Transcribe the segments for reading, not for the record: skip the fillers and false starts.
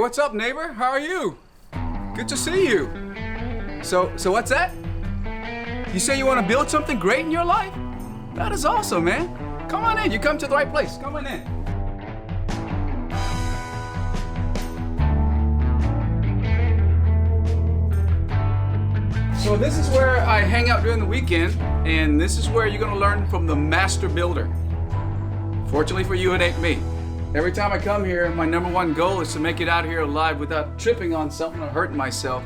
what's up, neighbor? How are you? Good to see you. So what's that? You say you want to build something great in your life? That is awesome, man. Come on in. You come to the right place. Come on in. So this is where I hang out during the weekend, and this is where you're going to learn from the master builder. Fortunately for you, it ain't me. Every time I come here, my number one goal is to make it out here alive without tripping on something or hurting myself.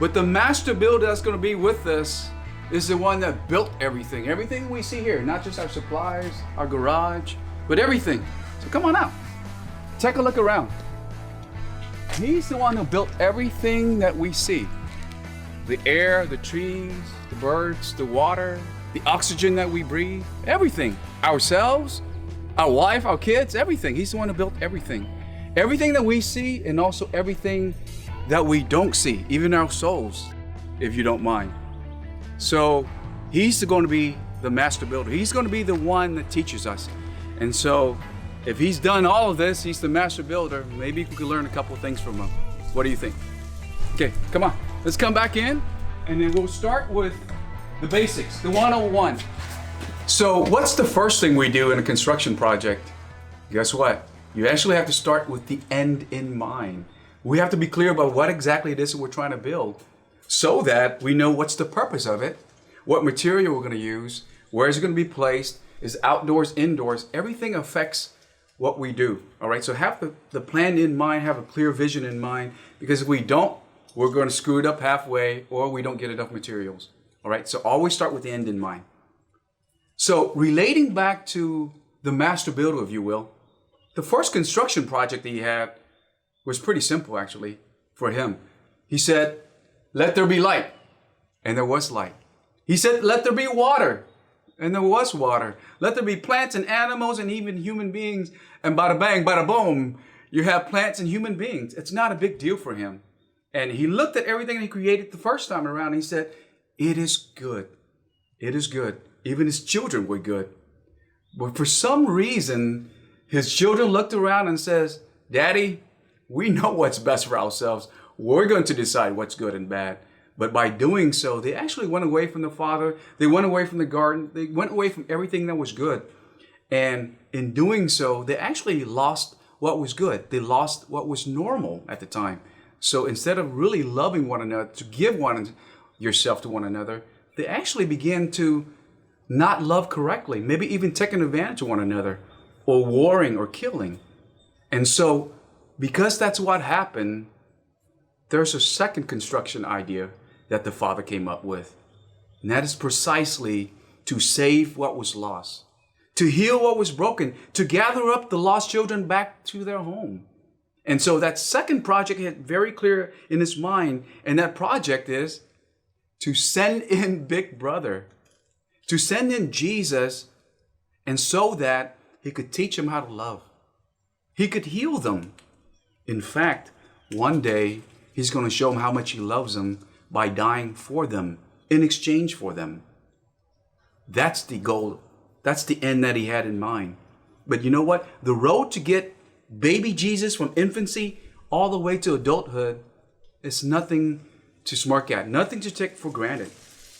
But the master builder that's going to be with us is the one that built everything. Everything we see here, not just our supplies, our garage, but everything. So come on out. Take a look around. He's the one who built everything that we see. The air, the trees, the birds, the water, the oxygen that we breathe, everything. Ourselves, our wife, our kids, everything. He's the one who built everything. Everything that we see and also everything that we don't see, even our souls, if you don't mind. So he's going to be the master builder. He's going to be the one that teaches us. And so if he's done all of this, he's the master builder, maybe we could learn a couple of things from him. What do you think? Okay, come on. Let's come back in and then we'll start with the basics, the 101. So what's the first thing we do in a construction project? Guess what? You actually have to start with the end in mind. We have to be clear about what exactly it is that we're trying to build so that we know what's the purpose of it, what material we're going to use, where is it going to be placed, is outdoors, indoors, everything affects what we do. All right, so have the plan in mind, have a clear vision in mind, because if we don't, we're going to screw it up halfway or we don't get enough materials. All right, so always start with the end in mind. So relating back to the master builder, if you will, the first construction project that he had was pretty simple actually for him. He said, let there be light, and there was light. He said, let there be water, and there was water. Let there be plants and animals and even human beings, and bada bang, bada boom, you have plants and human beings. It's not a big deal for him. And he looked at everything he created the first time around, and he said, it is good. It is good. Even his children were good. But for some reason, his children looked around and says, Daddy, we know what's best for ourselves. We're going to decide what's good and bad. But by doing so, they actually went away from the Father. They went away from the garden. They went away from everything that was good. And in doing so, they actually lost what was good. They lost what was normal at the time. So instead of really loving one another, to give yourself to one another, they actually began to not love correctly, maybe even taking advantage of one another, or warring or killing. And so, because that's what happened, there's a second construction idea that the Father came up with. And that is precisely to save what was lost, to heal what was broken, to gather up the lost children back to their home. And so that second project he had very clear in his mind, and that project is to send in Big Brother, to send in Jesus, and so that he could teach them how to love. He could heal them. In fact, one day he's going to show them how much he loves them by dying for them, in exchange for them. That's the goal. That's the end that he had in mind. But you know what? The road to get baby Jesus from infancy all the way to adulthood is nothing to smirk at, nothing to take for granted.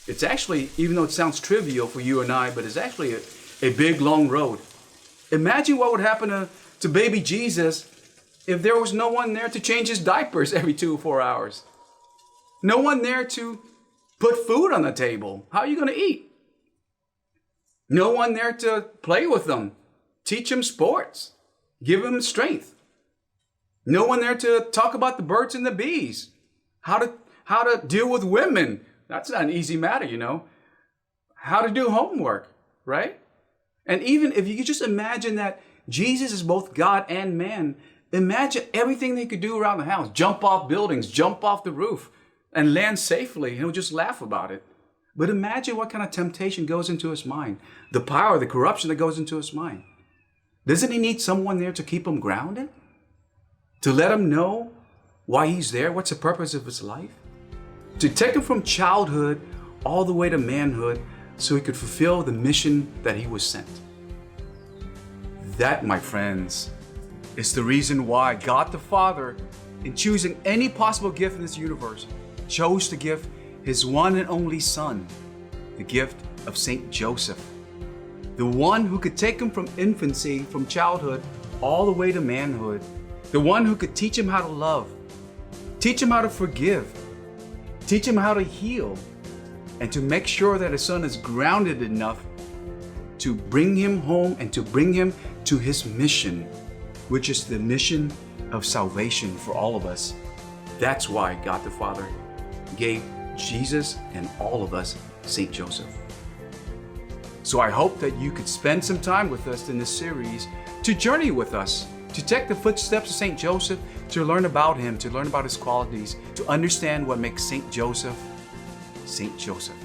It's actually, even though it sounds trivial for you and I, but it's actually a big, long road. Imagine what would happen to baby Jesus if there was no one there to change his diapers every 2 or 4 hours. No one there to put food on the table. How are you going to eat? No one there to play with them, teach him sports, give him strength. No one there to talk about the birds and the bees, how to deal with women. That's not an easy matter, you know. How to do homework, right? And even if you could just imagine that Jesus is both God and man, imagine everything they could do around the house. Jump off buildings, jump off the roof, and land safely. And he'll just laugh about it. But imagine what kind of temptation goes into his mind. The power, the corruption that goes into his mind. Doesn't he need someone there to keep him grounded? To let him know why he's there? What's the purpose of his life? To take him from childhood all the way to manhood so he could fulfill the mission that he was sent. That, my friends, is the reason why God the Father in choosing any possible gift in this universe, chose to give his one and only son, the gift of Saint Joseph, the one who could take him from infancy, from childhood, all the way to manhood, the one who could teach him how to love, teach him how to forgive, teach him how to heal, and to make sure that his son is grounded enough to bring him home and to bring him to his mission, which is the mission of salvation for all of us. That's why God the Father gave Jesus and all of us Saint Joseph. So I hope that you could spend some time with us in this series to journey with us, to take the footsteps of Saint Joseph, to learn about him, to learn about his qualities, to understand what makes Saint Joseph, Saint Joseph.